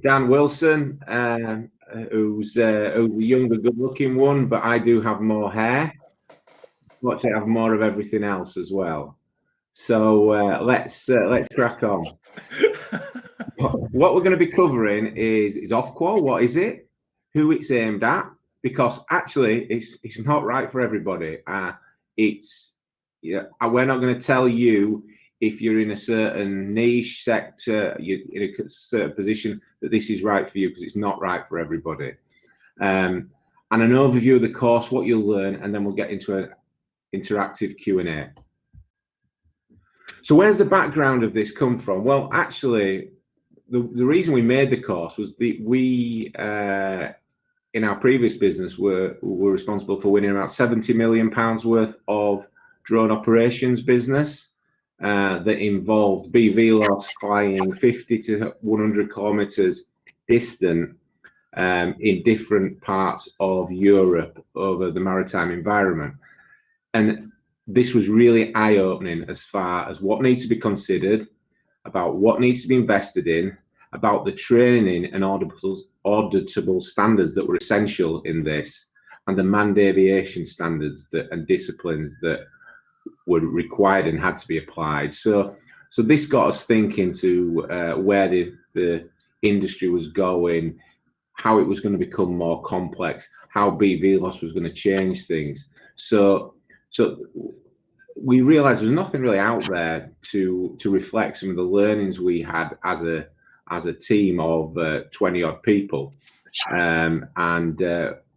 Dan Wilson, who's a younger, good-looking one, but I do have more hair. Fortunately, I have more of everything else as well. So let's crack on. What we're going to be covering is OFQUAL. What is it? Who it's aimed at? Because actually, it's not right for everybody. We're not going to tell you if you're in a certain niche sector, you're in a certain position, that this is right for you, because it's not right for everybody. And an overview of the course, what you'll learn, and then we'll get into an interactive Q&A. So where's the background of this come from? Well, actually, the reason we made the course was that we, in our previous business, were responsible for winning about £70 million worth of drone operations business that involved BVLOS flying 50 to 100 kilometers distant in different parts of Europe over the maritime environment. And this was really eye-opening as far as what needs to be considered, about what needs to be invested in, about the training and auditable standards that were essential in this, and the manned aviation standards and disciplines that were required and had to be applied. So this got us thinking to where the industry was going, how it was going to become more complex, how BVLOS was going to change things. So we realized there was nothing really out there to reflect some of the learnings we had as a team of 20 odd people, and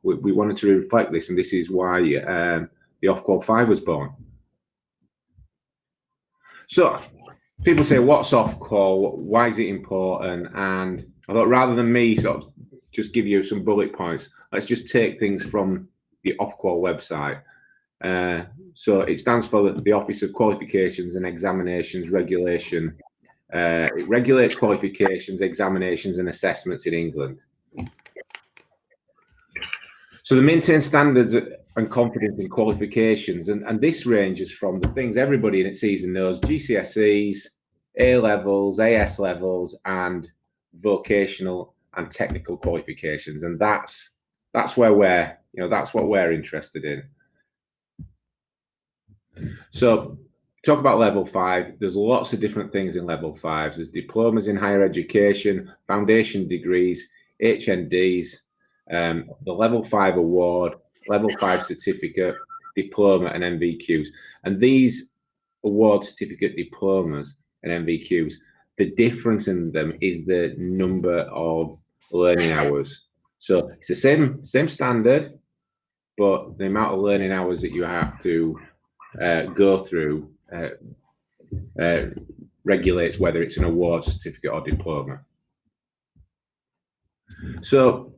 we wanted to reflect this, and this is why the OFQUAL 5 was born. So people say, what's OFQUAL? Why is it important? And I thought, rather than me sort of just give you some bullet points, let's just take things from the OFQUAL website. So it stands for the Office of Qualifications and Examinations Regulation. It regulates qualifications, examinations, and assessments in England. So they maintain standards and confidence in qualifications, and this ranges from the things everybody in its season knows: GCSEs, A levels, AS levels, and vocational and technical qualifications. And that's where that's what we're interested in. So talk about level 5. There's lots of different things in level 5s. There's diplomas in higher education, foundation degrees, HNDs, the level 5 award, level 5 certificate, diploma, and MVQs. And these award, certificate, diplomas, and MVQs, the difference in them is the number of learning hours. So it's the same standard, but the amount of learning hours that you have to go through regulates whether it's an award, certificate, or diploma. So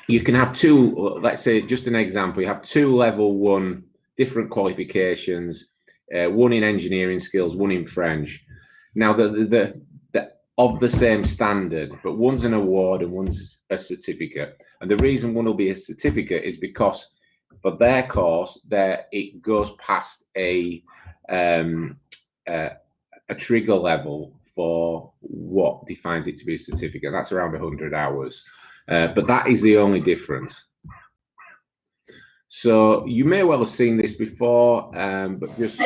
you can have two, let's say, just an example, you have 2 level 1 different qualifications, one in engineering skills, one in French. Now the of the same standard, but one's an award and one's a certificate. And the reason one will be a certificate is because for their course, it goes past a trigger level for what defines it to be a certificate. That's around 100 hours, but that is the only difference. So you may well have seen this before, but just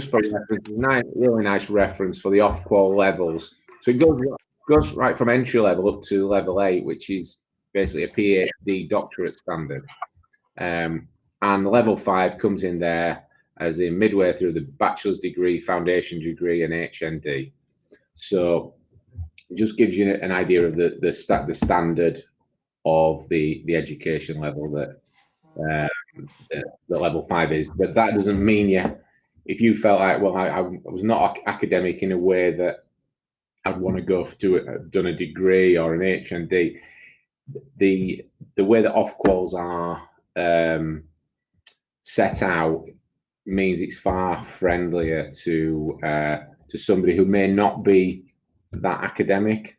for reference, really nice reference for the OFQUAL levels. So it goes right from entry level up to level 8, which is basically a PhD doctorate standard. And level 5 comes in there as in midway through the bachelor's degree, foundation degree, and HND. So it just gives you an idea of the standard of the education level that the level 5 is. But that doesn't mean if you felt like, well, I was not academic in a way that I'd want to go done a degree or an HND. The way that OFQUALs are set out means it's far friendlier to somebody who may not be that academic.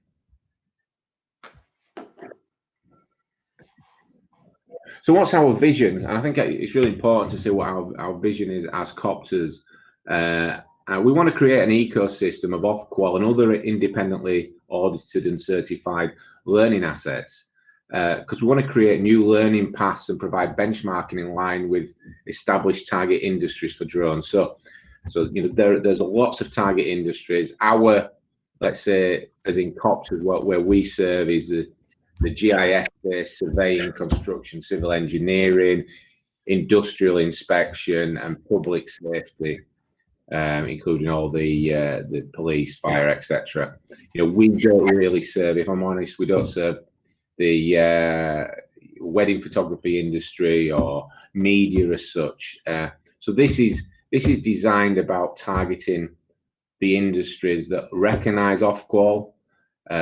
So what's our vision? And I think it's really important to see what our vision is as copters. We want to create an ecosystem of OFQUAL and other independently audited and certified learning assets, because we want to create new learning paths and provide benchmarking in line with established target industries for drones. So there's lots of target industries. Our, let's say, as in copters, where we serve is the GIS-based surveying, construction, civil engineering, industrial inspection, and public safety, including all the police, fire, etc. We don't really serve, if I'm honest, we don't serve the wedding photography industry or media as such. So this is designed about targeting the industries that recognise OFQUAL,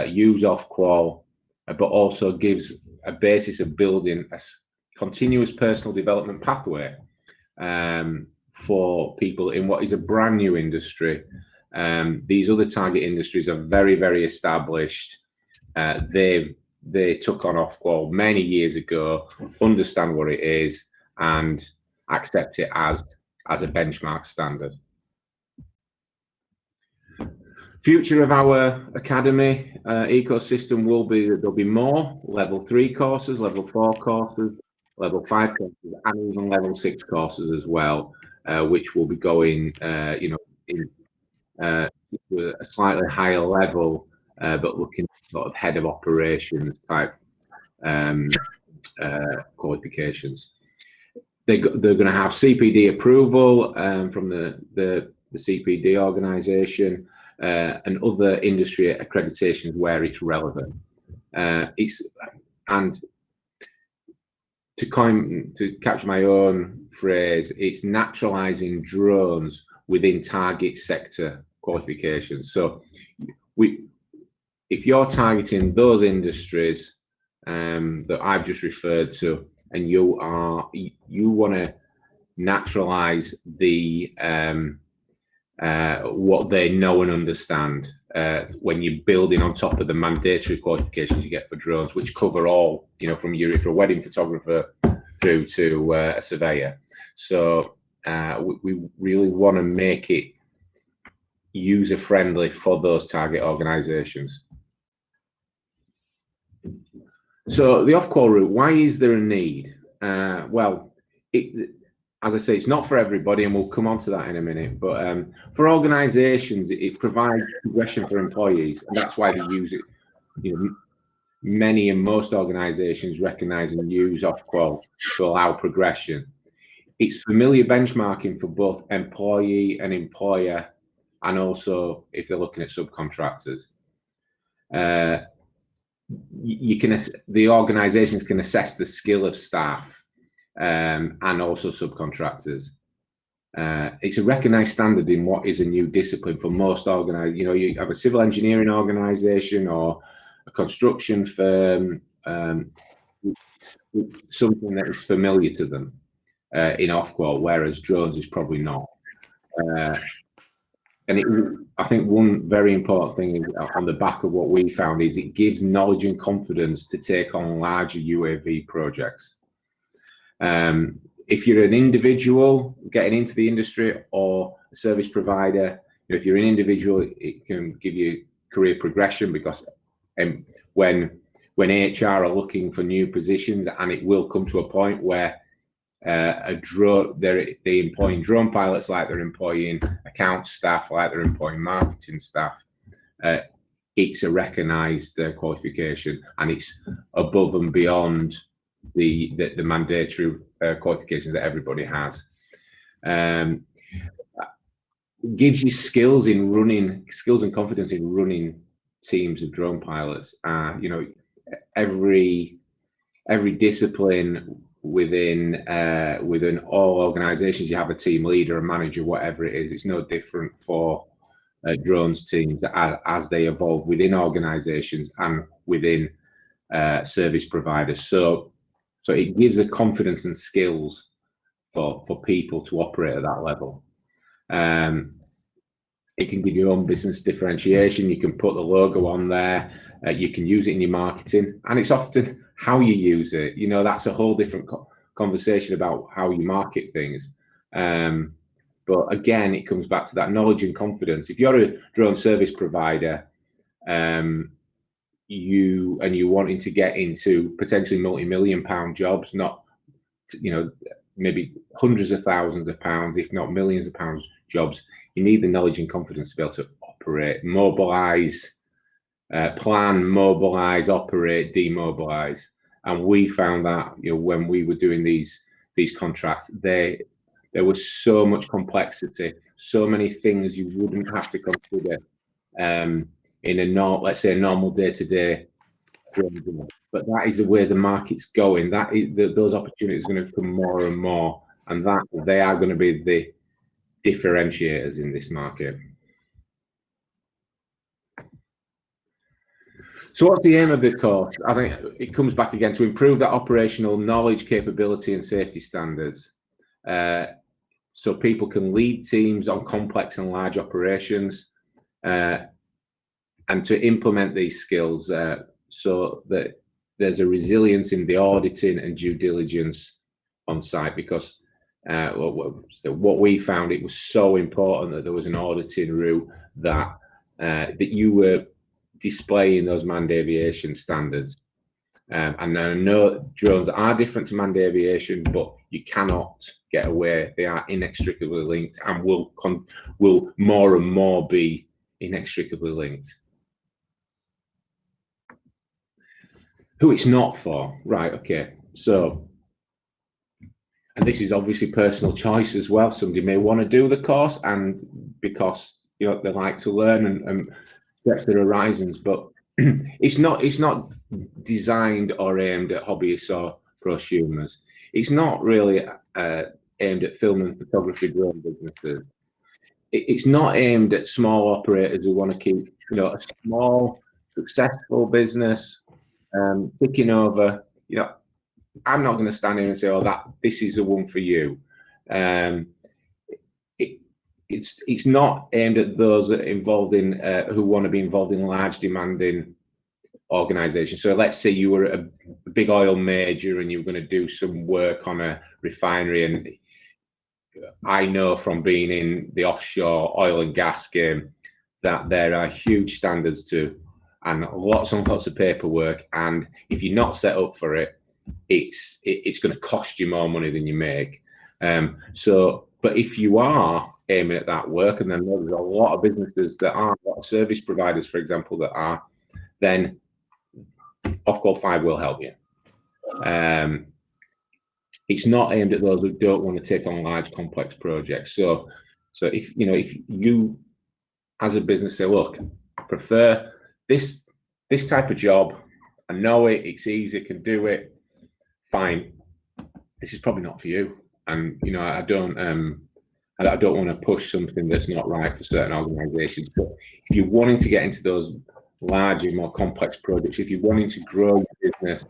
use OFQUAL, but also gives a basis of building a continuous personal development pathway for people in what is a brand new industry. These other target industries are very, very established. They took on OFQUAL many years ago, understand what it is, and accept it as a benchmark standard. Future of our academy ecosystem will be that there'll be more level 3 courses, level 4 courses, level 5 courses, and even level 6 courses as well, which will be going, in a slightly higher level, but looking at sort of head of operations type qualifications. They're going to have CPD approval from the CPD organisation and other industry accreditations where it's relevant. And to capture my own phrase, it's naturalising drones within target sector qualifications. So if you're targeting those industries that I've just referred to, and you want to naturalise the what they know and understand when you're building on top of the mandatory qualifications you get for drones, which cover all, from for a wedding photographer through to a surveyor. So we really want to make it user friendly for those target organisations. So the OFQUAL route, why is there a need? Well, as I say, it's not for everybody, and we'll come on to that in a minute. But for organisations, it provides progression for employees, and that's why they use it. Many and most organisations recognise and use OFQUAL to allow progression. It's familiar benchmarking for both employee and employer, and also if they're looking at subcontractors. The organisations can assess the skill of staff and also subcontractors. It's a recognised standard in what is a new discipline for most organisations. You have a civil engineering organisation or a construction firm, something that is familiar to them in OFQUAL, whereas drones is probably not. And I think one very important thing on the back of what we found is it gives knowledge and confidence to take on larger UAV projects. If you're an individual getting into the industry or a service provider, if you're an individual, it can give you career progression, because when HR are looking for new positions, and it will come to a point where they're employing drone pilots like they're employing account staff, like they're employing marketing staff. It's a recognised qualification, and it's above and beyond the mandatory qualifications that everybody has. Gives you skills and confidence in running teams of drone pilots. Every discipline within all organisations, you have a team leader, a manager, whatever it is. It's no different for drones teams as they evolve within organisations and within service providers. So it gives a confidence and skills for people to operate at that level. It can give your own business differentiation. You can put the logo on there. You can use it in your marketing, and it's often how you use it. That's a whole different conversation about how you market things. But again, it comes back to that knowledge and confidence. If you're a drone service provider, you wanting to get into potentially multi-million-pound jobs, not, you know, maybe hundreds of thousands of pounds, if not millions of pounds jobs, you need the knowledge and confidence to be able to operate, mobilize, plan, mobilize, operate, demobilize. And we found that, you know, when we were doing these contracts, there was so much complexity, so many things you wouldn't have to consider in a let's say a normal day-to-day drone job. But that is the way the market's going. That is those opportunities are going to come more and more, and that they are going to be the differentiators in this market. So what's the aim of the course? I think it comes back again to improve that operational knowledge, capability, and safety standards. So people can lead teams on complex and large operations, and to implement these skills so that there's a resilience in the auditing and due diligence on site, because what we found, it was so important that there was an auditing route, that you were displaying those manned aviation standards. And I know drones are different to manned aviation, but you cannot get away. They are inextricably linked, and will more and more be inextricably linked. Who it's not for, right? Okay, so, and this is obviously personal choice as well. Somebody may want to do the course, and because, you know, they like to learn and stretch their horizons, but it's not designed or aimed at hobbyists or prosumers. It's not really aimed at film and photography drone businesses. It's not aimed at small operators who want to keep, you know, a small successful business ticking over. You know, I'm not going to stand here and say, oh, this is the one for you. It's not aimed at those that are involved in who want to be involved in large demanding organizations. So let's say you were a big oil major and you were going to do some work on a refinery, and I know from being in the offshore oil and gas game that there are huge standards and lots and lots of paperwork, and if you're not set up for it, it's going to cost you more money than you make. But if you are aiming at that work, and then there's a lot of businesses that are, a lot of service providers, for example, that are, then OFQUAL 5 will help you. It's not aimed at those who don't want to take on large, complex projects. So if you as a business say, look, I prefer this type of job, I know it's easy, can do it, fine. This is probably not for you. And you know, I don't want to push something that's not right for certain organizations. But if you're wanting to get into those larger, more complex projects, if you're wanting to grow your business,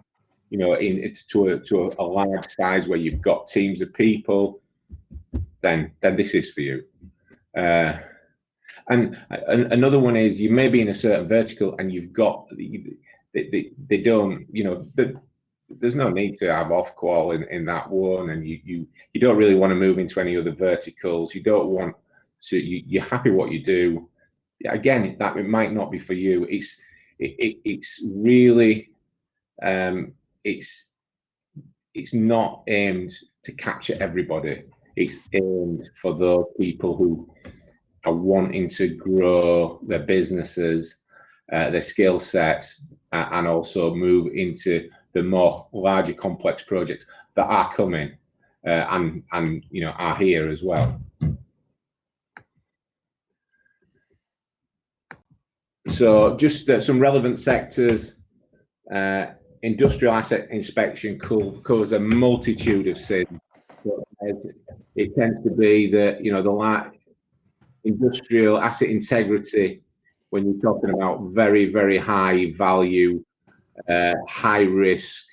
you know, to a large size where you've got teams of people, then this is for you. And another one is, you may be in a certain vertical and you've got they don't, you know, there's no need to have OFQUAL in that one, and you don't really want to move into any other verticals. You don't want to. You're happy what you do. Again, that it might not be for you. It's really it's not aimed to capture everybody. It's aimed for those people who are wanting to grow their businesses, their skill sets, and also move into the more larger, complex projects that are coming and you know, are here as well. So just some relevant sectors. Industrial asset inspection covers a multitude of sins. It tends to be that, you know, the industrial asset integrity, when you're talking about very, very high value, high risk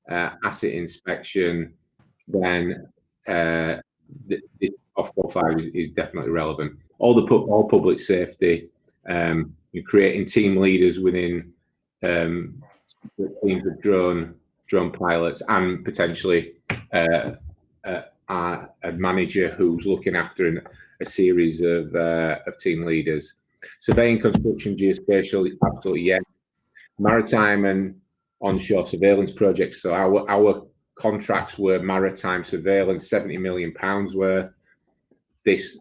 asset inspection, then this OFQUAL 5 is definitely relevant. All public safety, you're creating team leaders within teams of drone pilots, and potentially a manager who's looking after a series of team leaders. Surveying, construction, geospatial, absolutely, yeah. maritime and onshore surveillance projects. So our contracts were maritime surveillance, £70 million worth. This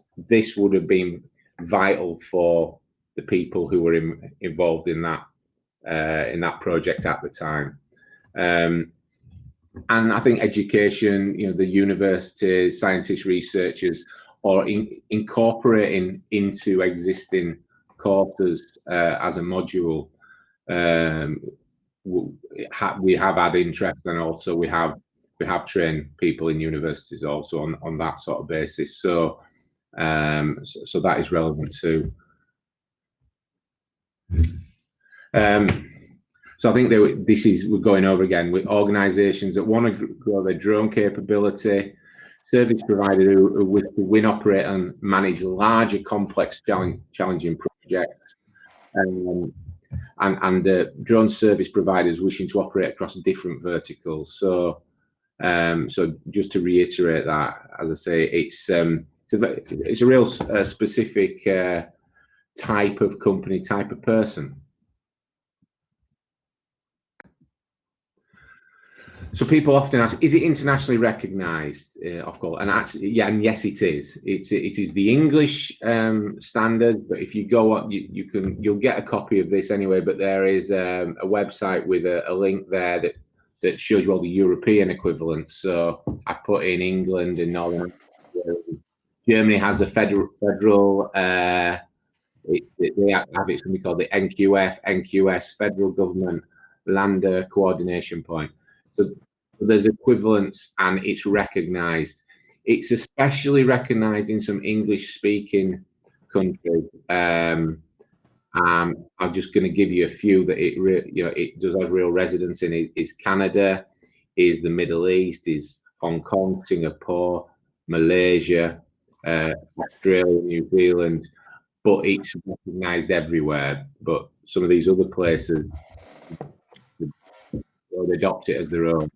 would have been vital for the people who were involved in that project at the time. And I think education, the universities, scientists, researchers, or incorporating into existing courses as a module. We have had interest, and also we have trained people in universities also on that sort of basis. So that is relevant too. So I think we're going over again with organisations that want to grow their drone capability, service providers who wish to win, operate and manage larger, complex, challenging projects, and drone service providers wishing to operate across different verticals. So just to reiterate that, as I say, it's a real specific type of company, type of person. So people often ask, is it internationally recognised, OFQUAL? And actually, yeah, and yes, it is. It is the English standard, but if you go up, you'll get a copy of this anyway. But there is a website with a link there that shows you all the European equivalents. So I put in England and Northern Ireland. Germany has a federal. They have something called the NQS, Federal Government Lander Coordination Point. So there's equivalence, and it's recognised. It's especially recognised in some English-speaking countries. I'm just going to give you a few that it does have real residence in. Is Canada, is the Middle East, is Hong Kong, Singapore, Malaysia, Australia, New Zealand. But it's recognised everywhere. But some of these other places, they adopt it as their own.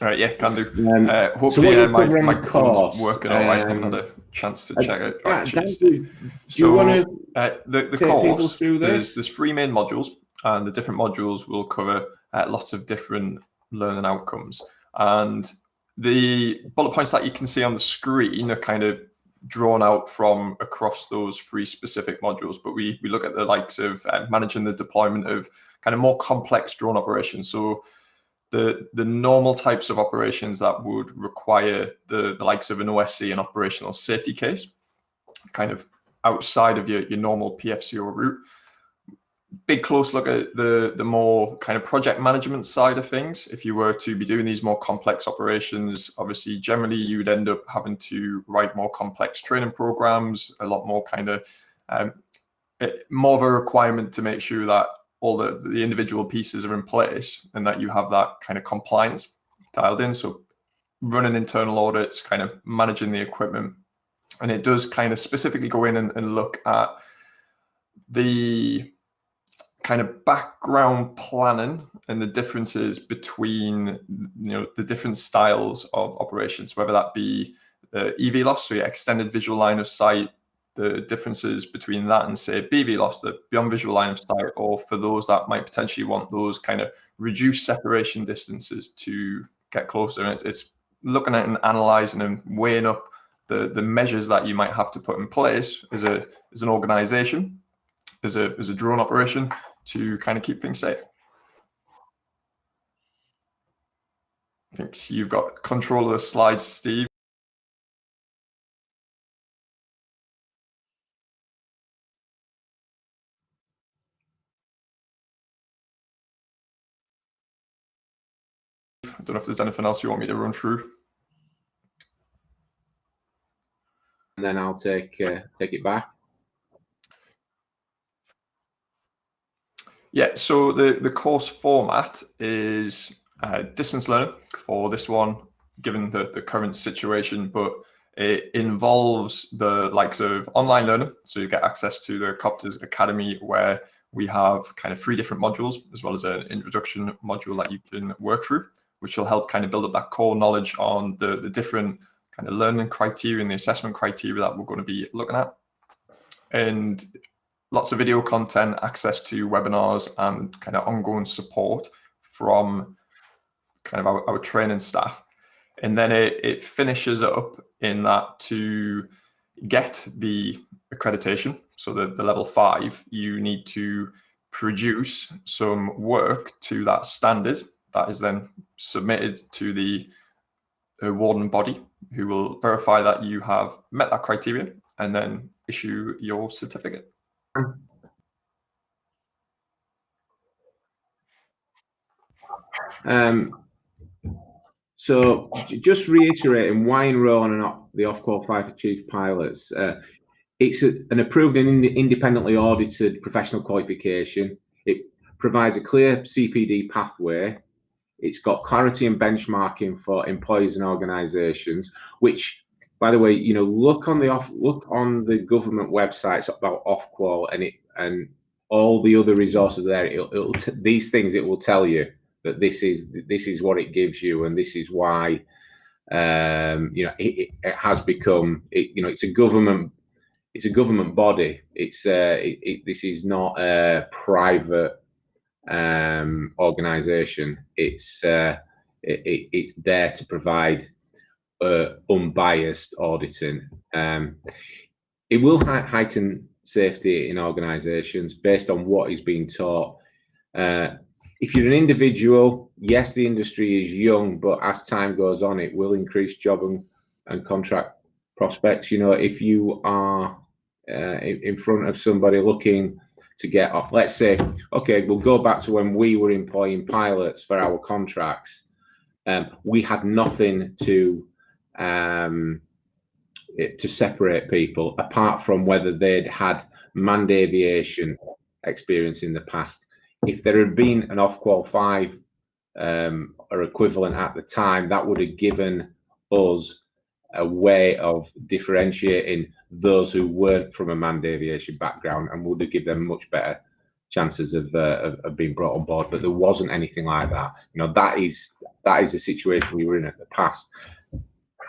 All right, yeah, can do. Hopefully, my phone's working all right. I haven't had a chance to check it. Actually, Steve. So the course, there's 3 main modules, and the different modules will cover lots of different learning outcomes. And the bullet points that you can see on the screen are kind of drawn out from across those 3 specific modules, but we look at the likes of managing the deployment of kind of more complex drone operations. So the normal types of operations that would require the likes of an OSC, an operational safety case, kind of outside of your normal PfCO route. Big close look at the more kind of project management side of things. If you were to be doing these more complex operations, obviously generally you would end up having to write more complex training programs, a lot more kind of more of a requirement to make sure that all the individual pieces are in place and that you have that kind of compliance dialed in. So running internal audits, kind of managing the equipment. And it does kind of specifically go in and look at the kind of background planning and the differences between the different styles of operations, whether that be the EV-LOS, so your extended visual line of sight, the differences between that and say BV-LOS, the beyond visual line of sight, or for those that might potentially want those kind of reduced separation distances to get closer. And it's looking at and analyzing and weighing up the measures that you might have to put in place as an organization, as a drone operation, to kind of keep things safe. I think you've got control of the slides, Steve. I don't know if there's anything else you want me to run through. And then I'll take it back. Yeah, so the course format is distance learning for this one, given the current situation, but it involves the likes of online learning. So you get access to the Copters Academy, where we have kind of 3 different modules, as well as an introduction module that you can work through, which will help kind of build up that core knowledge on the different kind of learning criteria and the assessment criteria that we're going to be looking at. And lots of video content, access to webinars, and kind of ongoing support from kind of our training staff. And then it finishes up in that to get the accreditation, so the level 5, you need to produce some work to that standard that is then submitted to the awarding body, who will verify that you have met that criteria and then issue your certificate. So just reiterating why enroll on the OFQUAL 5 for chief pilots. It's an approved and independently audited professional qualification. It provides a clear CPD pathway. It's got clarity and benchmarking for employers and organisations, which, by the way, you know, look on the government websites about OFQUAL and all the other resources there. These things it will tell you that this is what it gives you, and this is why you know, it has become, you know, it's a government body. This is not a private organization. It's there to provide unbiased auditing. It will heighten safety in organizations based on what is being taught. If you're an individual, yes, the industry is young, but as time goes on, it will increase job and contract prospects. You know, if you are in front of somebody looking to get off, let's say, okay, we'll go back to when we were employing pilots for our contracts. We had nothing to separate people apart from whether they'd had manned aviation experience in the past. If there had been an OFQUAL 5 or equivalent at the time, that would have given us a way of differentiating those who weren't from a manned aviation background, and would have given them much better chances of being brought on board. But there wasn't anything like that. You know, that is the situation we were in at the past.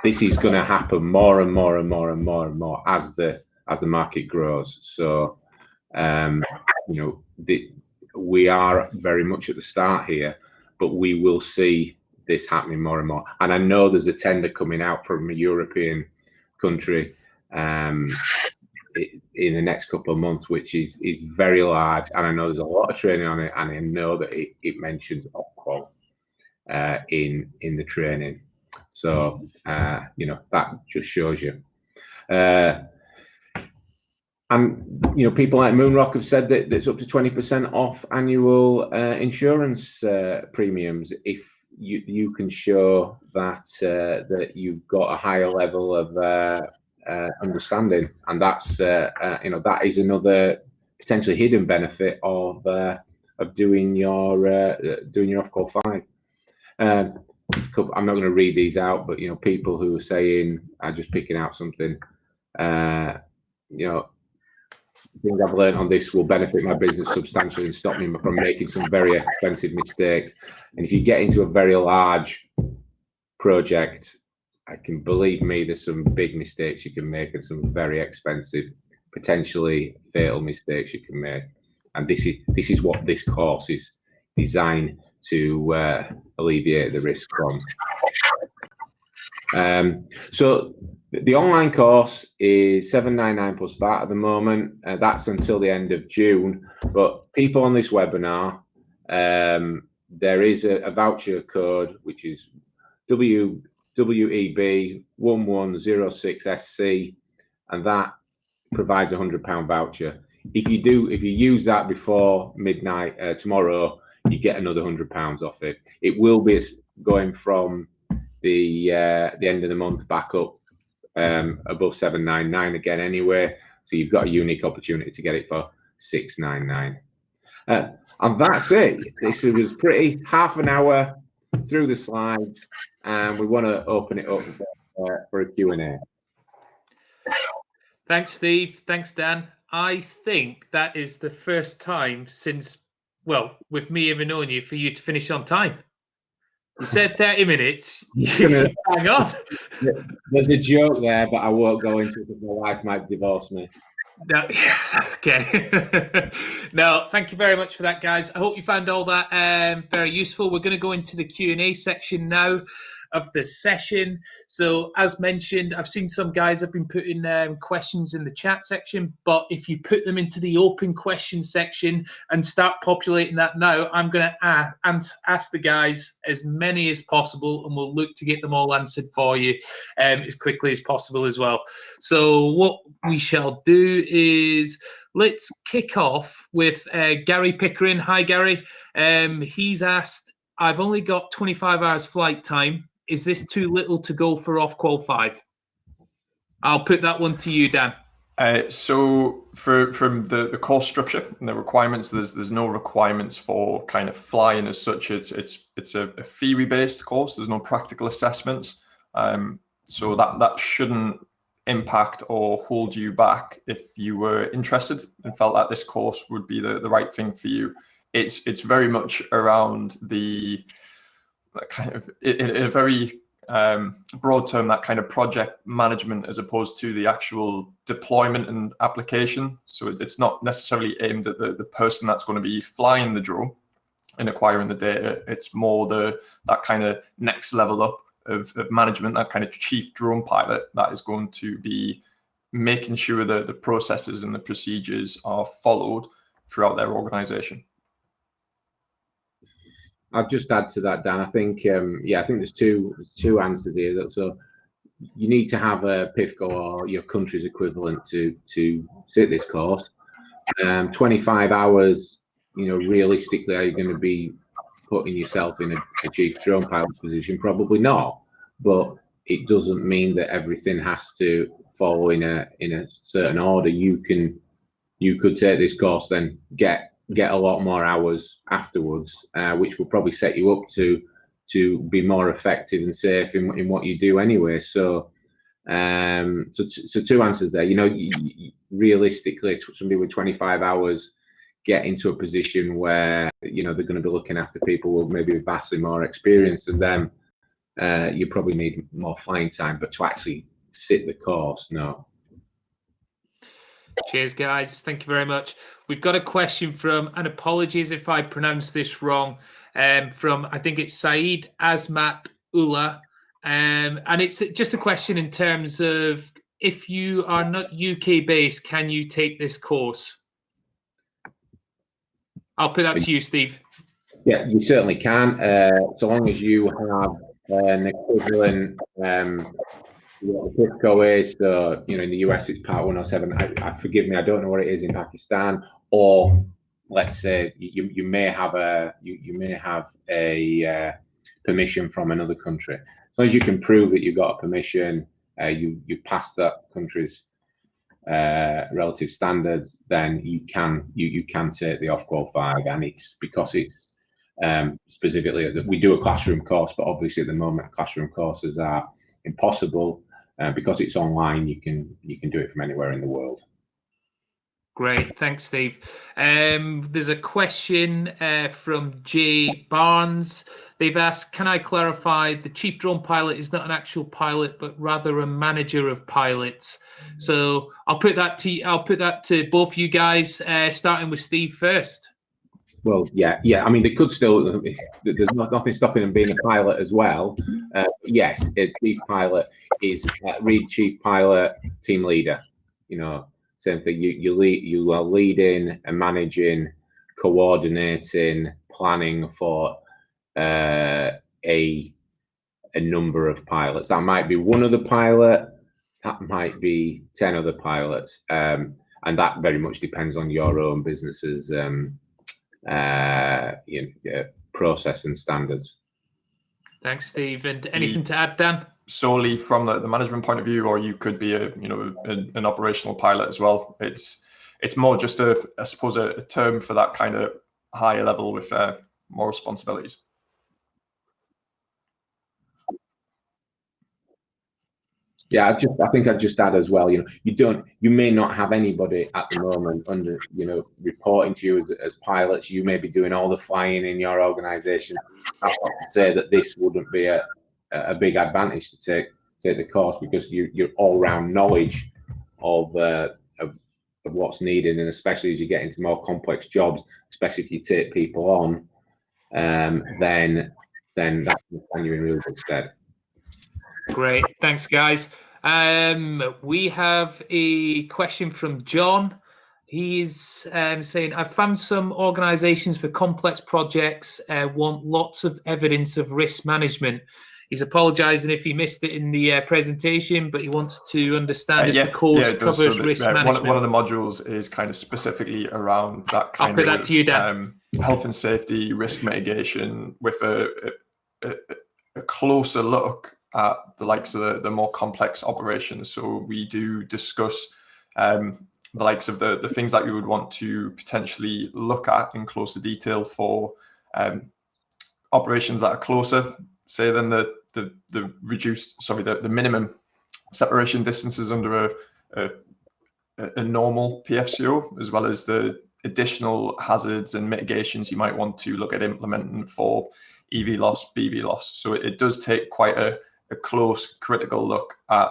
This is going to happen more and more and more and more and more as the market grows. So, you know, we are very much at the start here, but we will see this happening more and more. And I know there's a tender coming out from a European country in the next couple of months, which is very large. And I know there's a lot of training on it, and I know that it mentions OFQUAL in the training. So, you know, that just shows you. And, you know, people like Moonrock have said that it's up to 20% off annual insurance premiums if you can show that that you've got a higher level of understanding, and that's you know, that is another potentially hidden benefit of doing your OFQUAL 5. I'm not going to read these out, but you know, people who are saying, I'm just picking out something, you know, things I've learned on this will benefit my business substantially and stop me from making some very expensive mistakes. And if you get into a very large project, I can believe me, there's some big mistakes you can make and some very expensive, potentially fatal mistakes you can make. And this is what this course is designed to alleviate the risk from. So the online course is $799 plus VAT at the moment. That's until the end of June. But people on this webinar, there is a voucher code, which is WEB1106SC, and that provides a £100 voucher. If you use that before midnight tomorrow, you get another £100 off it. It will be going from the end of the month back up above $799 again anyway. So you've got a unique opportunity to get it for $699. And that's it. This was pretty half an hour through the slides, and we want to open it up for a Q&A. Thanks, Steve. Thanks, Dan. I think that is the first time since, well, with me even knowing you, for you to finish on time. You said 30 minutes. Hang on. There's a joke there, but I won't go into it because my wife might divorce me. No, okay. No, thank you very much for that, guys. I hope you found all that very useful. We're going to go into the Q&A section now of the session. So as mentioned, I've seen some guys have been putting questions in the chat section, but if you put them into the open question section and start populating that now, I'm going to ask the guys as many as possible, and we'll look to get them all answered for you as quickly as possible as well. So what we shall do is let's kick off with Gary Pickering. Hi, Gary. He's asked, I've only got 25 hours flight time. Is this too little to go for OFQUAL 5? I'll put that one to you, Dan. So from the course structure and the requirements, there's no requirements for kind of flying as such. It's a theory-based course. There's no practical assessments. So that shouldn't impact or hold you back if you were interested and felt that this course would be the right thing for you. It's very much around the kind of, in a very broad term, that kind of project management as opposed to the actual deployment and application. So it's not necessarily aimed at the person that's going to be flying the drone and acquiring the data. It's more that kind of next level up of management, that kind of chief drone pilot that is going to be making sure that the processes and the procedures are followed throughout their organization. I'll just add to that, Dan. I think, I think there's two answers here. So you need to have a PfCO or your country's equivalent to sit this course. 25 hours, realistically, are you going to be putting yourself in a chief drone pilot position? Probably not. But it doesn't mean that everything has to follow in a certain order. You could take this course, then get a lot more hours afterwards, which will probably set you up to be more effective and safe in what you do anyway. So two answers there. Realistically, somebody with 25 hours get into a position where they're going to be looking after people who maybe vastly more experienced than them. You probably need more flying time, but to actually sit the course, no. Cheers, guys. Thank you very much. We've got a question from, and apologies if I pronounce this wrong, from, I think it's Saeed Azmat Ullah. And it's just a question in terms of, if you are not UK based, can you take this course? I'll put that to you, Steve. Yeah, you certainly can. So long as you have an equivalent, what the PfCO is. So, in the US, it's Part 107. Forgive me, I don't know what it is in Pakistan. Or let's say you may have a permission from another country. As long as you can prove that you got a permission, you passed that country's relative standards, then you can take the OFQUAL 5, and it's because it's specifically that we do a classroom course, but obviously at the moment classroom courses are impossible. Because it's online, you can do it from anywhere in the world. Great, thanks, Steve. There's a question from Jay Barnes. They've asked, can I clarify, the chief drone pilot is not an actual pilot, but rather a manager of pilots? So I'll put that to both you guys, starting with Steve first. Well, yeah. I mean, they could still. There's nothing stopping them being a pilot as well. Yes, a chief pilot is read chief pilot, team leader. Same thing. You are leading and managing, coordinating, planning for a number of pilots. That might be one other pilot. That might be 10 other pilots, and that very much depends on your own business's process and standards. Thanks, Steve. And anything to add, Dan? Solely from the management point of view, or you could be an operational pilot as well. It's more just I suppose a term for that kind of higher level with more responsibilities. Yeah, I think I'd just add as well, you may not have anybody at the moment under, reporting to you as pilots. You may be doing all the flying in your organization. That's not to say that this wouldn't be a big advantage to take the course, because your all-round knowledge of what's needed, and especially as you get into more complex jobs, especially if you take people on, then that can stand you in really good stead. Great, thanks, guys. We have a question from John. He's saying, I've found some organizations for complex projects want lots of evidence of risk management. He's apologizing if he missed it in the presentation, but he wants to understand if the course covers risk management. One of the modules is kind of specifically around that kind I'll put that to you, Dan. Health and safety, risk mitigation, with a closer look at the likes of the more complex operations. So we do discuss the likes of the things that you would want to potentially look at in closer detail for operations that are closer, say, than the minimum separation distances under a normal PfCO, as well as the additional hazards and mitigations you might want to look at implementing for EV loss, BV loss. So it does take quite a close, critical look at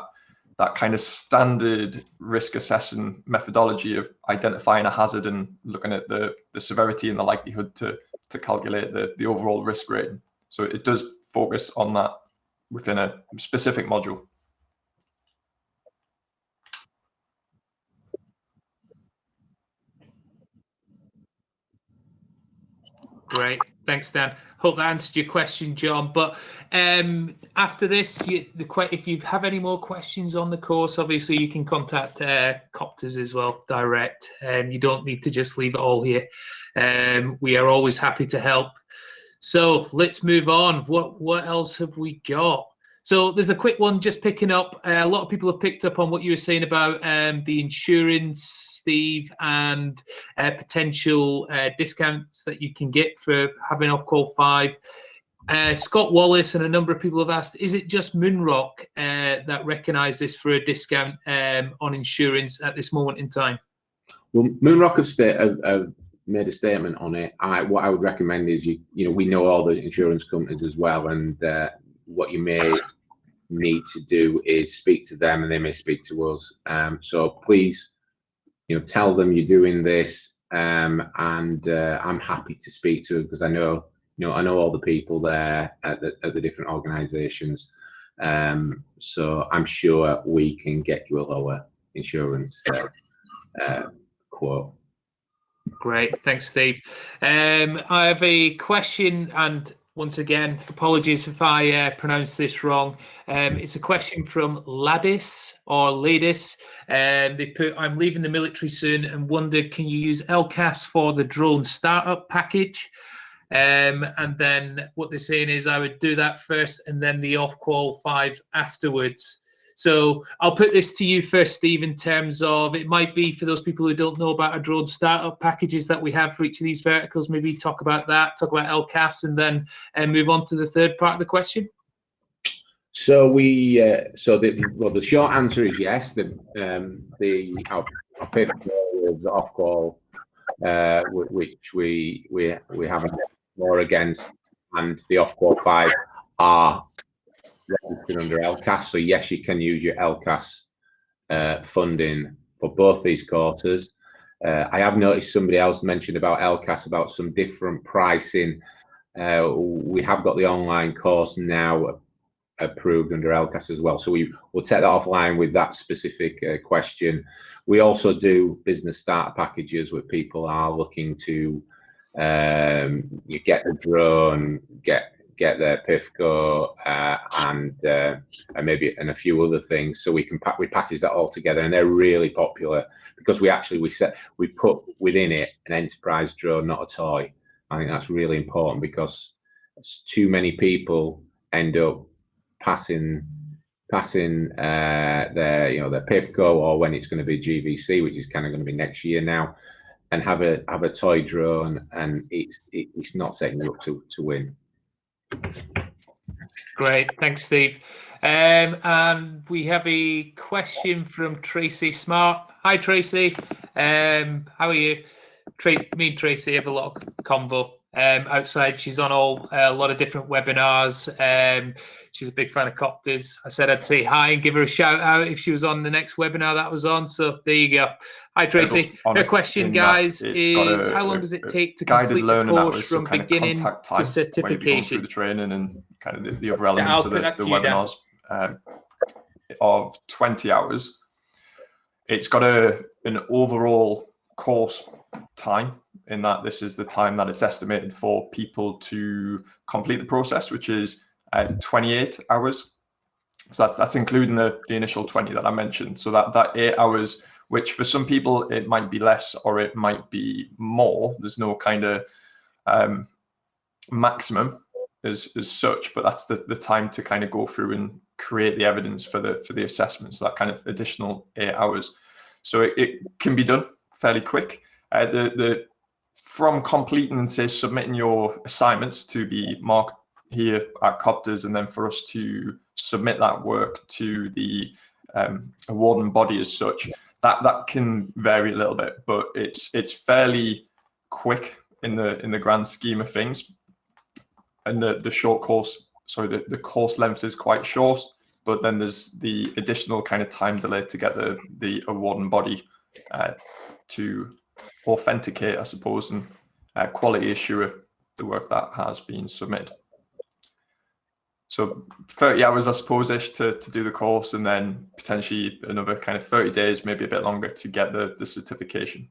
that kind of standard risk assessing methodology of identifying a hazard and looking at the severity and the likelihood to calculate the overall risk rating. So it does focus on that within a specific module. Great, thanks, Dan. Hope that answered your question, John. But after this, if you have any more questions on the course, obviously you can contact Copters as well, direct. You don't need to just leave it all here. We are always happy to help. So let's move on. What else have we got? So there's a quick one just picking up. A lot of people have picked up on what you were saying about the insurance, Steve, and potential discounts that you can get for having OFQUAL 5. Scott Wallace and a number of people have asked, is it just Moonrock that recognise this for a discount on insurance at this moment in time? Well, Moonrock have made a statement on it. What I would recommend is we know all the insurance companies as well, and what you may need to do is speak to them, and they may speak to us. So please, tell them you're doing this, and I'm happy to speak to them, because I know all the people there at the different organisations. So I'm sure we can get you a lower insurance quote. Great, thanks, Steve. I have a question, and once again, apologies if I pronounce this wrong. It's a question from Ladis or Ladis. They put, I'm leaving the military soon and wonder, can you use LCAS for the drone startup package? And then what they're saying is I would do that first and then the OFQUAL 5 afterwards. So I'll put this to you first, Steve, in terms of, it might be for those people who don't know about our drone startup packages that we have for each of these verticals. Maybe talk about that, talk about LCAS, and then move on to the third part of the question. So the short answer is yes. Our PfCO is OFQUAL, which we have a war against, and the OFQUAL 5 are registered under LCAS. So yes, you can use your LCAS funding for both these courses. I have noticed somebody else mentioned about LCAS, about some different pricing. We have got the online course now approved under LCAS as well. So we'll take that offline with that specific question. We also do business starter packages where people are looking to you get the drone, get their PfCO, and maybe a few other things. So we package that all together, and they're really popular because we put within it an enterprise drone, not a toy. I think that's really important, because too many people end up passing their PfCO, or when it's going to be GVC, which is kind of going to be next year now, and have a toy drone, and it's not setting you up to win. Great, thanks, Steve. And we have a question from Tracy Smart. Hi, Tracy. How are you? Me and Tracy have a lot of convo outside. She's on a lot of different webinars. She's a big fan of copters. I said I'd say hi and give her a shout out if she was on the next webinar that was on. So there you go. Hi, Tracy. Her question, guys, is how long does it take to complete the course from beginning to certification? Through the training and kind of the other elements of the webinars of 20 hours. It's got an overall course time in that this is the time that it's estimated for people to complete the process, which is 28 hours. So that's including the initial 20 that I mentioned. So that 8 hours, which for some people it might be less or it might be more. There's no kind of maximum as such, but that's the time to kind of go through and create the evidence for the assessment. So that kind of additional 8 hours. So it can be done fairly quick. From completing and say submitting your assignments to be marked here at Copters, and then for us to submit that work to the awarding body as such, that can vary a little bit, but it's fairly quick in the grand scheme of things. And the short course, sorry, the course length is quite short, but then there's the additional kind of time delay to get the awarding body to authenticate, I suppose, and quality assure the work that has been submitted. So 30 hours, I suppose-ish to do the course, and then potentially another kind of 30 days, maybe a bit longer to get the certification.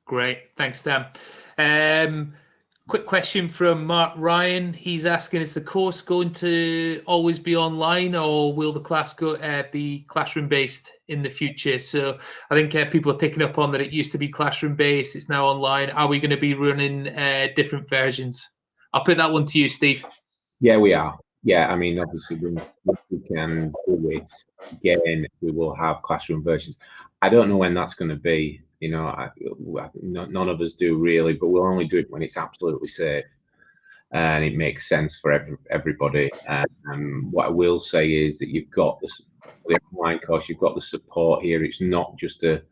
Great, thanks, Dan. Quick question from Mark Ryan. He's asking, is the course going to always be online, or will the class be classroom based in the future? So I think people are picking up on that it used to be classroom based, it's now online. Are we going to be running different versions? I'll put that one to you, Steve. Yeah, we are. Yeah, I mean, obviously, when we can do it again, we will have classroom versions. I don't know when that's going to be. You know, none of us do really, but we'll only do it when it's absolutely safe and it makes sense for everybody. What I will say is that you've got the online course, you've got the support here. It's not just a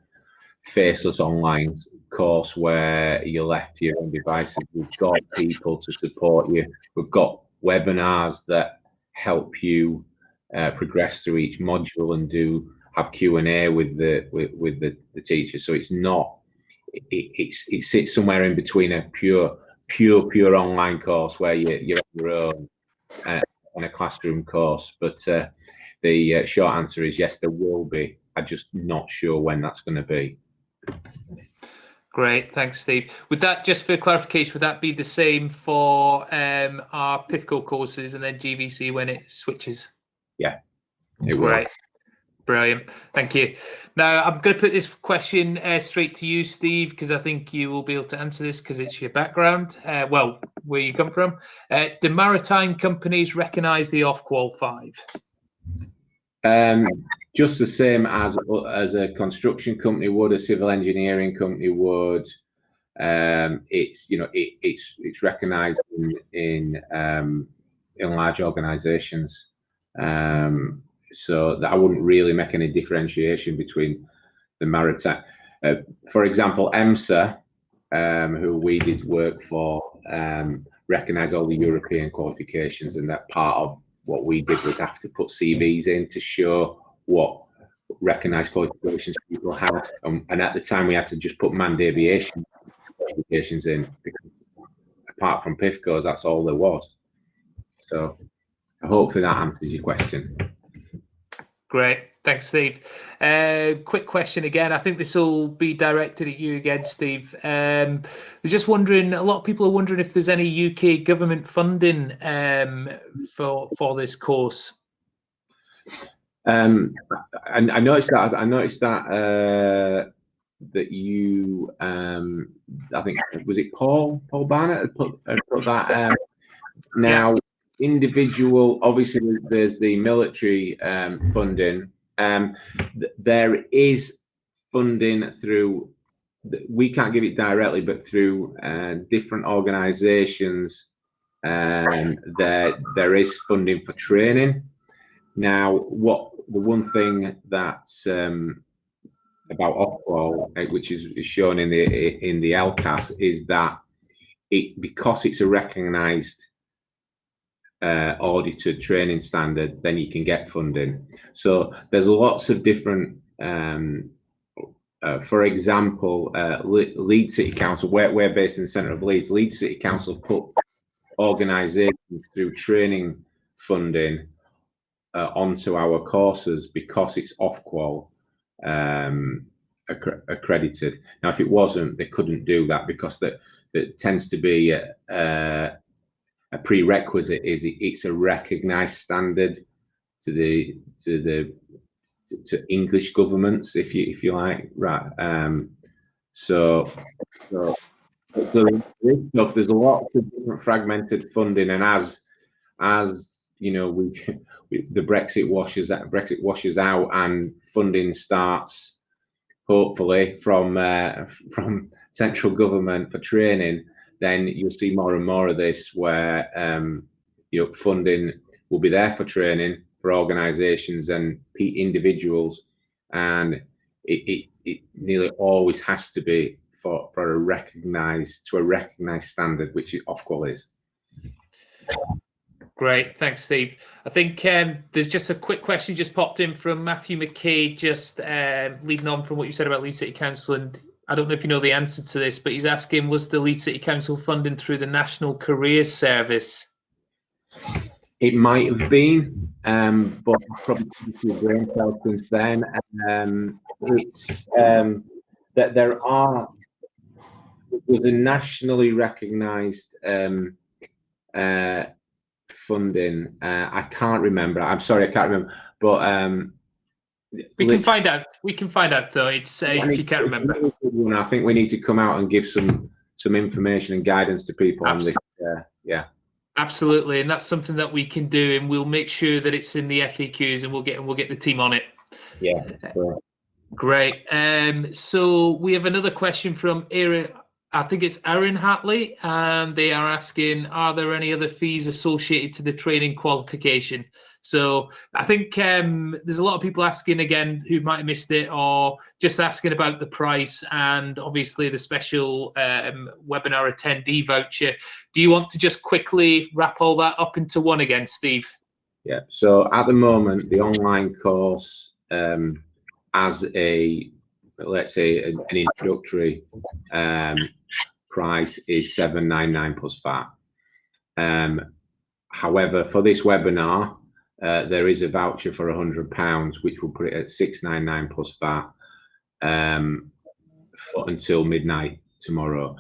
faceless online course where you're left to your own devices. We've got people to support you. We've got webinars that help you progress through each module and have Q&A with the teacher. So it's not, it sits somewhere in between a pure online course where you're on your own and a classroom course. But the short answer is yes, there will be. I'm just not sure when that's going to be. Great, thanks, Steve. Would that, just for clarification, would that be the same for our PfCO courses and then GVC when it switches? Yeah, it will. Great. Brilliant. Thank you. Now, I'm going to put this question straight to you, Steve, because I think you will be able to answer this because it's your background. Well, where you come from. Do maritime companies recognise the OFQUAL 5? Just the same as a construction company would, a civil engineering company would. It's it's recognised in large organisations. So that I wouldn't really make any differentiation between the maritime. For example, EMSA, who we did work for, recognise all the European qualifications, and that part of what we did was have to put CVs in to show what recognised qualifications people had. And at the time, we had to just put manned aviation qualifications in, because apart from PfCOs, that's all there was. So hopefully that answers your question. Great. Thanks, Steve. Quick question again. I think this will be directed at you again, Steve. They're just wondering, a lot of people are wondering if there's any UK government funding for this course. I noticed that that you I think, was it Paul Barnett had put that now. Yeah. Individual, obviously there's the military funding. There is funding through we can't give it directly, but through different organisations, there is funding for training. Now, the one thing that's about OFQUAL, which is shown in the LCAS, is that because it's a recognised audited training standard, then you can get funding. So there's lots of different. For example, Leeds City Council, we're based in the centre of Leeds. Leeds City Council put organisations through training funding onto our courses because it's OFQUAL accredited. Now, if it wasn't, they couldn't do that because that tends to be a prerequisite. It's a recognised standard to English governments, if you like, right? So there's a lot of different fragmented funding, and as you know, the Brexit washes out, and funding starts hopefully from central government for training. Then you'll see more and more of this, where funding will be there for training for organisations and individuals, and it nearly always has to be for a recognised standard, which OFQUAL is. Great, thanks, Steve. I think there's just a quick question just popped in from Matthew McKay, just leading on from what you said about Leeds City Council, and I don't know if you know the answer to this, but he's asking, was the Leeds City Council funding through the National Careers Service? It might have been, but probably brain cells since then. It's that there's a nationally recognised funding. I can't remember. I'm sorry, I can't remember. But we can find out. We can find out, though. It's if you can't remember. I think we need to come out and give some information and guidance to people on this. Yeah. Absolutely, and that's something that we can do, and we'll make sure that it's in the FAQs, and we'll get the team on it. Yeah. Sure. Great. So we have another question from Aaron. I think it's Aaron Hatley, and they are asking, are there any other fees associated to the training qualification? So I think there's a lot of people asking again who might have missed it, or just asking about the price and obviously the special webinar attendee voucher. Do you want to just quickly wrap all that up into one again, Steve? Yeah. So at the moment, the online course, as let's say an introductory price, is $799 plus VAT. However, for this webinar, there is a voucher for £100, which will put it at $699 plus VAT until midnight tomorrow.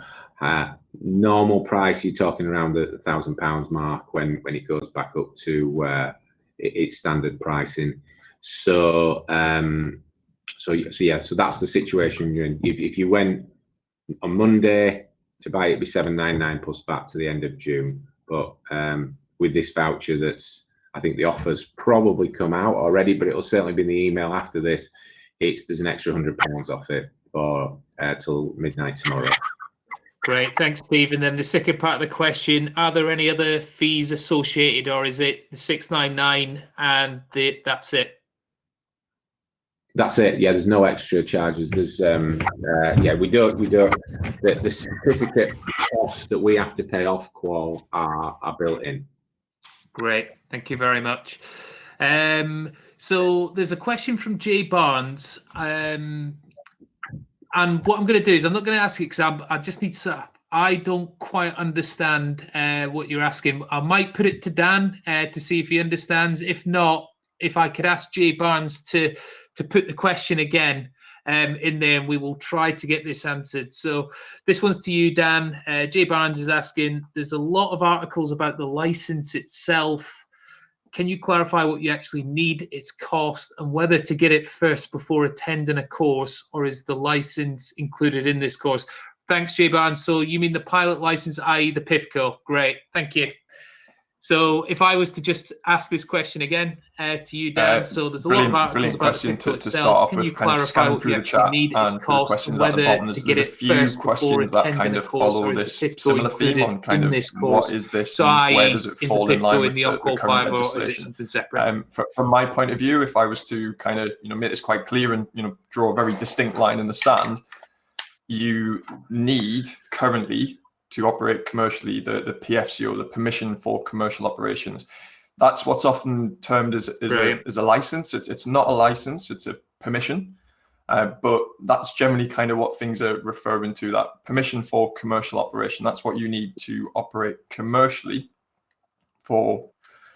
Normal price, you're talking around the £1,000 mark when it goes back up to its standard pricing. So that's the situation you're in. If you went on Monday to buy it, it'd be $799 plus VAT to the end of June. But with this voucher, I think the offer's probably come out already, but it'll certainly be in the email after this. There's an extra £100 off it for till midnight tomorrow. Great, thanks, Steve. And then the second part of the question: are there any other fees associated, or is it the $699 and that's it? That's it. Yeah, there's no extra charges. There's we don't. The certificate costs that we have to pay OFQUAL are built in. Great, thank you very much. So there's a question from Jay Barnes, and what I'm going to do is I'm not going to ask it because I just need to. I don't quite understand what you're asking. I might put it to Dan to see if he understands. If not, if I could ask Jay Barnes to put the question again in there, and we will try to get this answered. So this one's to you, Dan. Jay Barnes is asking, there's a lot of articles about the license itself. Can you clarify what you actually need, its cost, and whether to get it first before attending a course, or is the license included in this course? Thanks, Jay Barnes. So you mean the pilot license, i.e. the PfCO? Great, thank you. So if I was to just ask this question again to you, Dan, so there's a lot of articles about the PfCO itself. Can you clarify what you actually need, its cost, and whether to get it first before attending a course, or is the PfCO included in this course? What is this? So where does it fall in line with the current 5, legislation? or is it something separate? From my point of view, if I was to kind of make this quite clear and draw a very distinct line in the sand, you need currently to operate commercially the PfCO, the permission for commercial operations. That's what's often termed as a license. It's not a license, it's a permission. But that's generally kind of what things are referring to, that permission for commercial operation. That's what you need to operate commercially for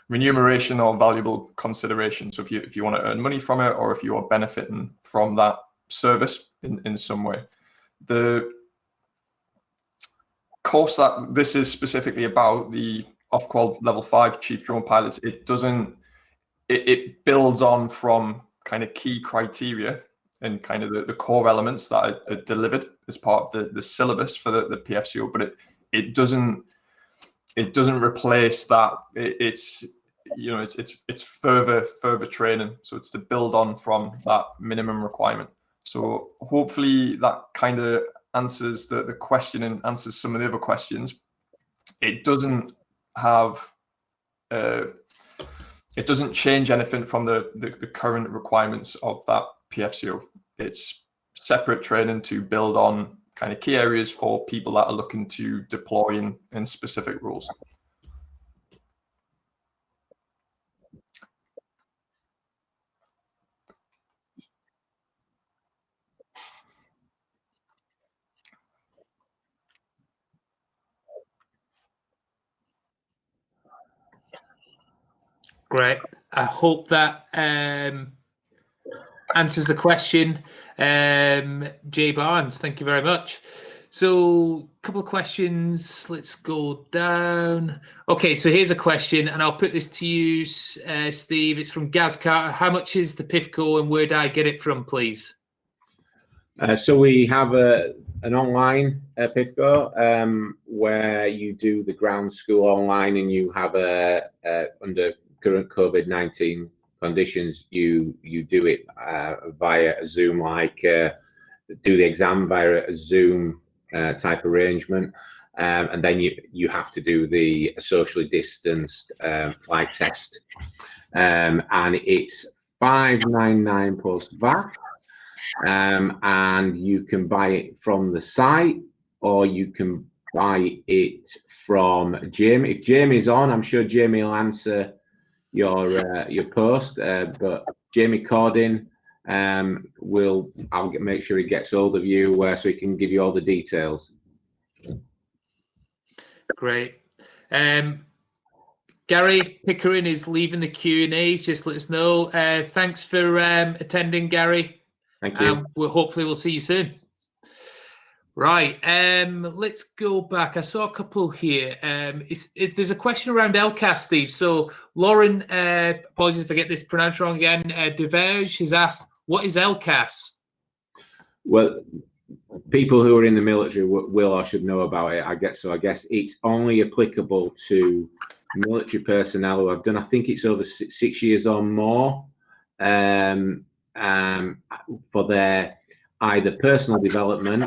remuneration or valuable consideration. So if you want to earn money from it, or if you are benefiting from that service in some way. The course that this is specifically about, the OFQUAL level 5 chief drone pilots, it builds on from kind of key criteria and kind of the core elements that are delivered as part of the syllabus for the PfCO, but it doesn't replace that. It's further training, so it's to build on from that minimum requirement. So hopefully that kind of answers the question and answers some of the other questions. It doesn't have it doesn't change anything from the current requirements of that PfCO. It's separate training to build on kind of key areas for people that are looking to deploy in specific roles. Great. I hope that answers the question. Jay Barnes, thank you very much. So a couple of questions. Let's go down. Okay, so here's a question, and I'll put this to you, Steve. It's from Gaz Carter. How much is the PfCO, and where do I get it from, please? So we have an online PfCO where you do the ground school online, and you have under current COVID-19 conditions, you do it via a Zoom, do the exam via a Zoom type arrangement, and then you have to do the socially distanced flight test, and it's $599 plus VAT, and you can buy it from the site, or you can buy it from Jamie. If Jamie's on, I'm sure Jamie will answer your post, but Jamie Cordin I'll make sure he gets hold of you so he can give you all the details. Great. Gary Pickering is leaving the Q&As. Just let us know. Thanks for attending, Gary. Thank you. Hopefully we'll see you soon. Right, let's go back. I saw a couple here. There's a question around LCAS, Steve. So Lauren, apologies if I get this pronounced wrong again, Deverge has asked, what is LCAS? Well, people who are in the military will or should know about it, I guess. So I guess it's only applicable to military personnel who have done, I think it's over 6 years or more, for their either personal development,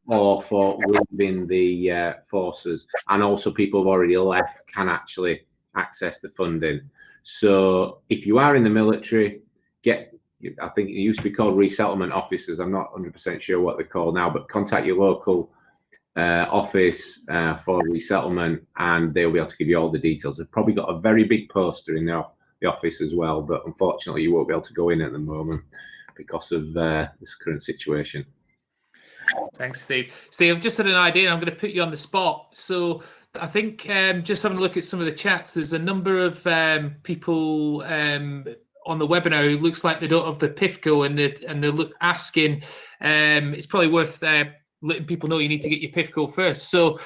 or for within the forces, and also people who've already left can actually access the funding. So if you are in the military, I think it used to be called resettlement officers. I'm not 100% sure what they're called now, but contact your local office for resettlement, and they'll be able to give you all the details. They've probably got a very big poster in the office as well, but unfortunately you won't be able to go in at the moment because of this current situation. Thanks, Steve. Steve, I've just had an idea. I'm going to put you on the spot. So I think just having a look at some of the chats, there's a number of people on the webinar who looks like they don't have the PfCO, and they're asking. It's probably worth letting people know you need to get your PfCO first. So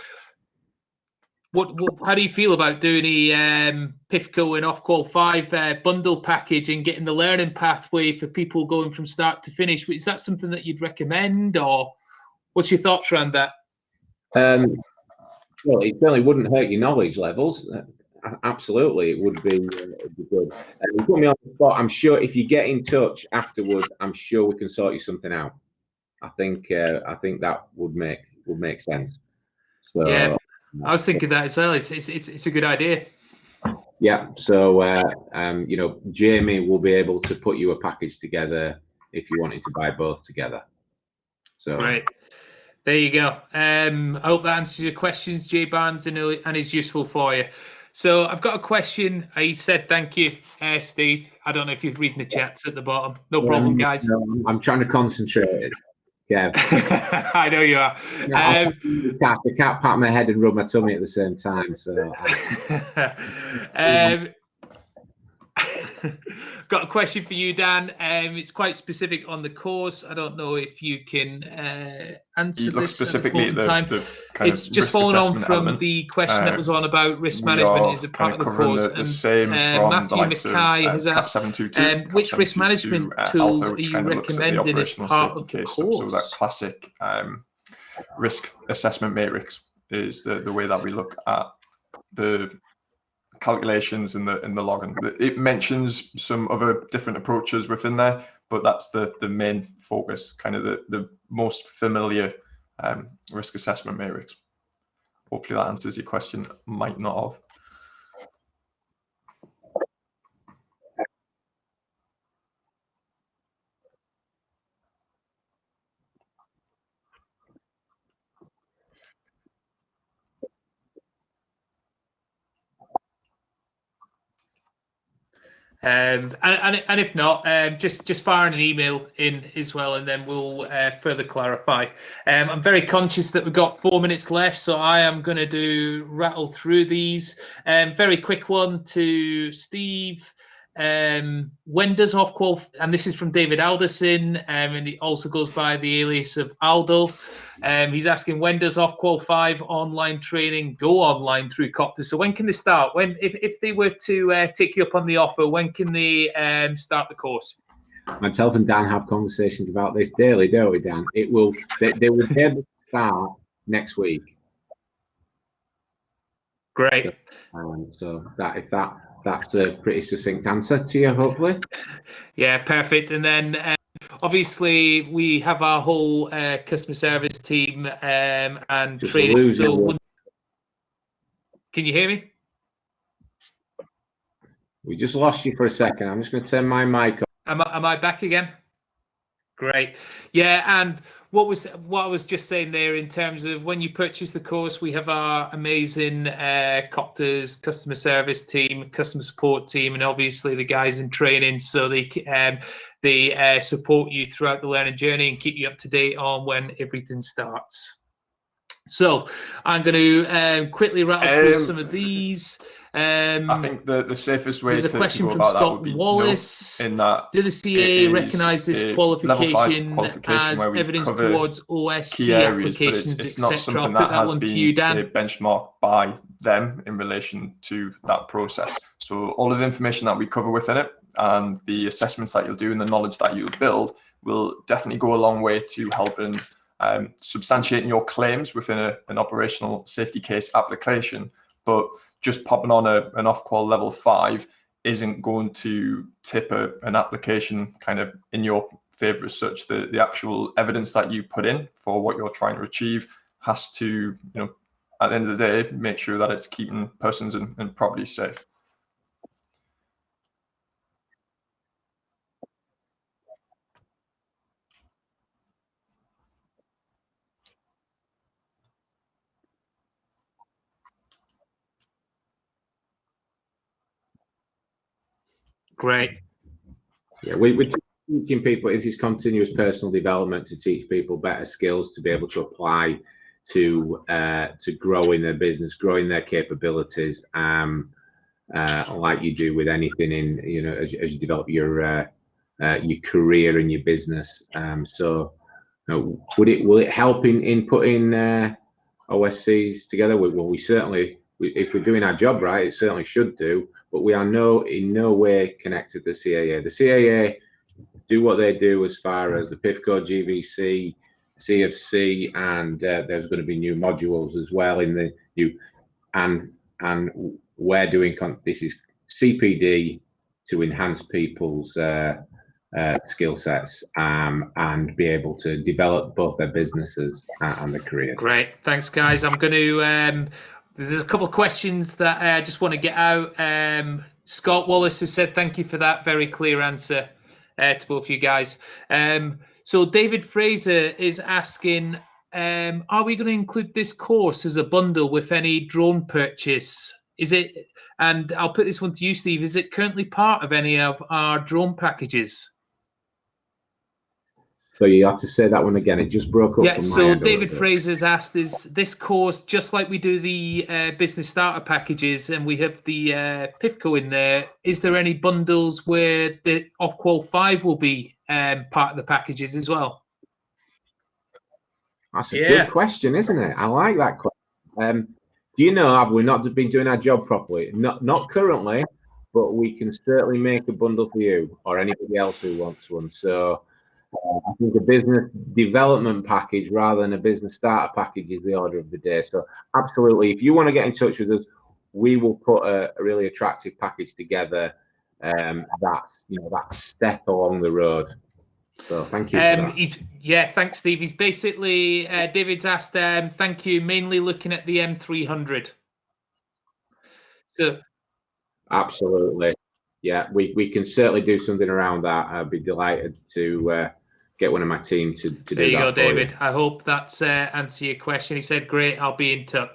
how do you feel about doing a PfCO and OFQUAL 5 bundle package and getting the learning pathway for people going from start to finish? Is that something that you'd recommend, or what's your thoughts around that? Well, it certainly wouldn't hurt your knowledge levels. Absolutely, it would be good. You put me on the spot. I'm sure if you get in touch afterwards, I'm sure we can sort you something out. I think that would make sense. So yeah, I was thinking that as well. It's a good idea. Yeah. So you know, Jamie will be able to put you a package together if you wanted to buy both together. So great. There you go. I hope that answers your questions, Jay Barnes, and is useful for you. So I've got a question. He said, thank you, Steve. I don't know if you're reading the chats at the bottom. No problem, guys. No, I'm trying to concentrate. Yeah. I know you are. The cat pat my head and rub my tummy at the same time. So got a question for you, Dan. It's quite specific on the course. I don't know if you can answer this specifically at this moment in time. It's just following on from the question that was on about risk management as a part of the course. And Matthew Mackay has asked, which risk management tools are you recommending as part of the course? So that classic risk assessment matrix is the way that we look at the calculations in the login. It mentions some other different approaches within there, but that's the main focus, kind of the most familiar risk assessment matrix. Hopefully that answers your question. Might not have. And if not, just fire an email in as well, and then we'll further clarify. I'm very conscious that we've got 4 minutes left, so I am going to rattle through these. Very quick one to Steve. When does OFQUAL, and this is from David Alderson, and he also goes by the alias of Aldo. He's asking, when does OFQUAL 5 online training go online through Copter? So when can they start? When, if they were to take you up on the offer, when can they start the course? Myself and Dan have conversations about this daily, don't we, Dan? They will be able to start next week. Great. So that's a pretty succinct answer to you, hopefully. Yeah, perfect. And then obviously we have our whole customer service team and just training. So can you hear me? We just lost you for a second. I'm just going to turn my mic on. Am I back again? Great. Yeah, and what I was just saying there, in terms of when you purchase the course, we have our amazing Copters customer service team, customer support team, and obviously the guys in training, so they support you throughout the learning journey and keep you up to date on when everything starts. So I'm going to quickly rattle through some of these. I think the safest way to go about that would be Wallace. in that do the CAA recognise this qualification as evidence towards OSC applications, it's not something that has been benchmarked by them in relation to that process. So all of the information that we cover within it and the assessments that you'll do and the knowledge that you'll build will definitely go a long way to helping substantiating your claims within an operational safety case application. But just popping on an OFQUAL level 5 isn't going to tip an application kind of in your favor as such. The actual evidence that you put in for what you're trying to achieve has to, you know, at the end of the day, make sure that it's keeping persons and property safe. Great. Yeah, we're teaching people. This is continuous personal development to teach people better skills to be able to apply to growing their business, growing their capabilities, like you do with anything in, you know, as you develop your career and your business. So, will it help in putting OSCs together? Well, we certainly, if we're doing our job right, it certainly should do. But we are in no way connected to the CAA. The CAA do what they do as far as the PfCO, GVC, CFC, and there's going to be new modules as well in the new, and we're doing this is CPD to enhance people's skill sets and be able to develop both their businesses and their careers. Great, thanks guys. I'm going to there's a couple of questions that I just want to get out. Scott Wallace has said thank you for that very clear answer to both of you guys. So David Fraser is asking, are we going to include this course as a bundle with any drone purchase? Is it, and I'll put this one to you, Steve, is it currently part of any of our drone packages? So you have to say that one again. It just broke up. Yeah, so David Fraser's asked, is this course, just like we do the business starter packages and we have the PfCO in there, is there any bundles where the OFQUAL 5 will be part of the packages as well? That's a good question, isn't it? I like that question. Do you know, have we not been doing our job properly? Not currently, but we can certainly make a bundle for you or anybody else who wants one. So I think a business development package rather than a business starter package is the order of the day. So absolutely, if you want to get in touch with us, we will put a really attractive package together. That's that step along the road. So thank you for that. Yeah, thanks, Steve. He's basically David's asked, thank you, mainly looking at the M300. So absolutely, yeah, we can certainly do something around that. I'd be delighted to get one of my team to do that. There you go, David. I hope that's answered your question. He said, great, I'll be in touch.